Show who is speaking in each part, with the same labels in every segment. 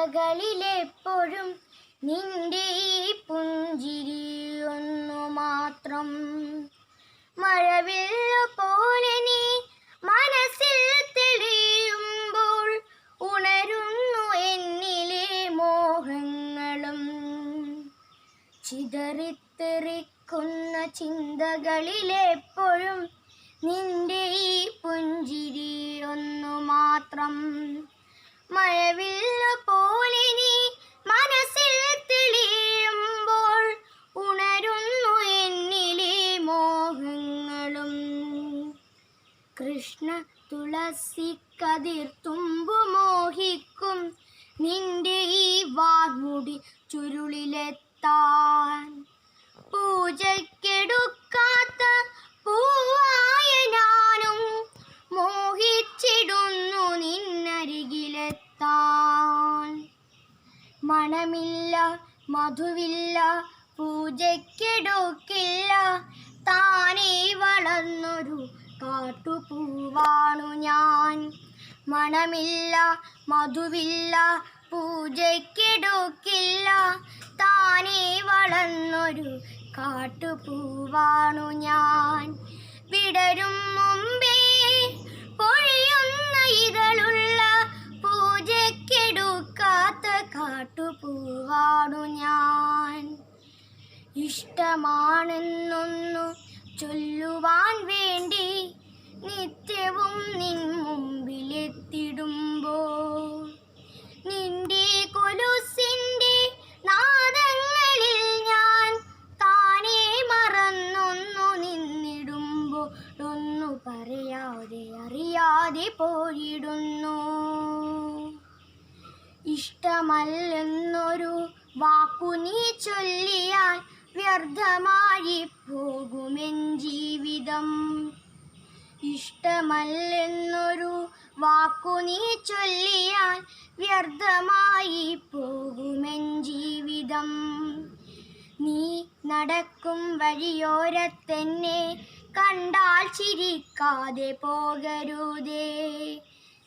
Speaker 1: ചിന്തകളിലെപ്പോഴും നിന്റെ ഈ പുഞ്ചിരി ഒന്നു മാത്രം. മഴവില്ലു പോലെ നീ മനസ്സിൽ തെളിയുമ്പോൾ ഉണരുന്നു എന്നിലെ മോഹങ്ങളും. ചിതറിത്തെറിക്കുന്ന ചിന്തകളിലെപ്പോഴും നിന്റെ ഈ പുഞ്ചിരി ഒന്നു മാത്രം. മഴവില്ലു പോലെ നീ മനസ്സിൽ തെളിയുമ്പോൾ ഉണരുന്നു എന്നിലെ മോഹങ്ങളും. കൃഷ്ണ തുളസി കതിർത്തുമ്പു മോഹിക്കും നിന്റെ ഈ വാർമുടി ചുരുളിലെത്താൻ. പൂജയ്ക്കെടുക്കാത്ത പൂവായ ഞാനും മോഹിച്ചിടുന്നു നിന്നരികിലെത്താൻ. മണമില്ല മധുവില്ല പൂജയ്ക്കെടുക്കില്ല, താനേ വളർന്നൊരു കാട്ടുപൂവാണു ഞാൻ. മണമില്ല മധുവില്ല പൂജയ്ക്കെടുക്കില്ല, താനേ വളർന്നൊരു കാട്ടുപൂവാണു ഞാൻ. വിടരും മുമ്പേ പൊഴിയുന്ന ഇതളുള്ള പൂജയ്ക്കെടുക്കാത്ത കാട്ടുപൂവാണു ഞാൻ. ഇഷ്ടമാണെന്നൊന്നു ചൊല്ലുവാൻ വേണ്ടി നിത്യവും നിൻ മുമ്പിലെത്തിടുമ്പോൾ നിന്റെ കൊലുസിൻ്റെ നാദങ്ങളിൽ ഞാൻ താനേ മറന്നൊന്നു നിന്നിടുമ്പോൾ ഒന്നു പറയാതെ അറിയാതെ പോയിടുന്നു. ഇഷ്ടമല്ലെന്നൊരു വാക്കു നീ ചൊല്ലിയാൽ വ്യർത്ഥമായി പോകുമെൻ ജീവിതം. ഇഷ്ടമല്ലെന്നൊരു വാക്കു നീ ചൊല്ലിയാൽ വ്യർത്ഥമായി പോകുമെൻ ജീവിതം. നീ നടക്കും വഴിയോരത്തെന്നെ കണ്ടാൽ ചിരിക്കാതെ പോകരുതേ.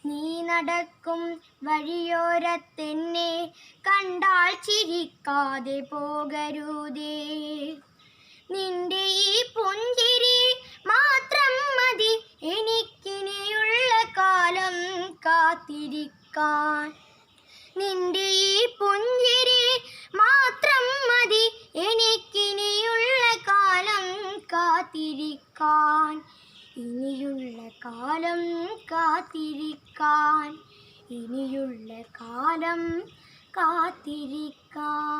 Speaker 1: നീ നടക്കും വഴിയോരത്തെന്നെ കണ്ടാൽ ചിരിക്കാതെ പോകരുതേ. നിന്റെ ഈ പുഞ്ചിരി മാത്രം മതി എനിക്കിനിയുള്ള കാലം കാത്തിരിക്കാൻ. നിന്റെ ഈ പുഞ്ചിരി മാത്രം മതി എനിക്കിനിയുള്ള കാലം കാത്തിരിക്കാൻ. ഇനിയുള്ള കാലം കാത്തിരിക്കാൻ, ഇനിയുള്ള കാലം കാത്തിരിക്കാൻ.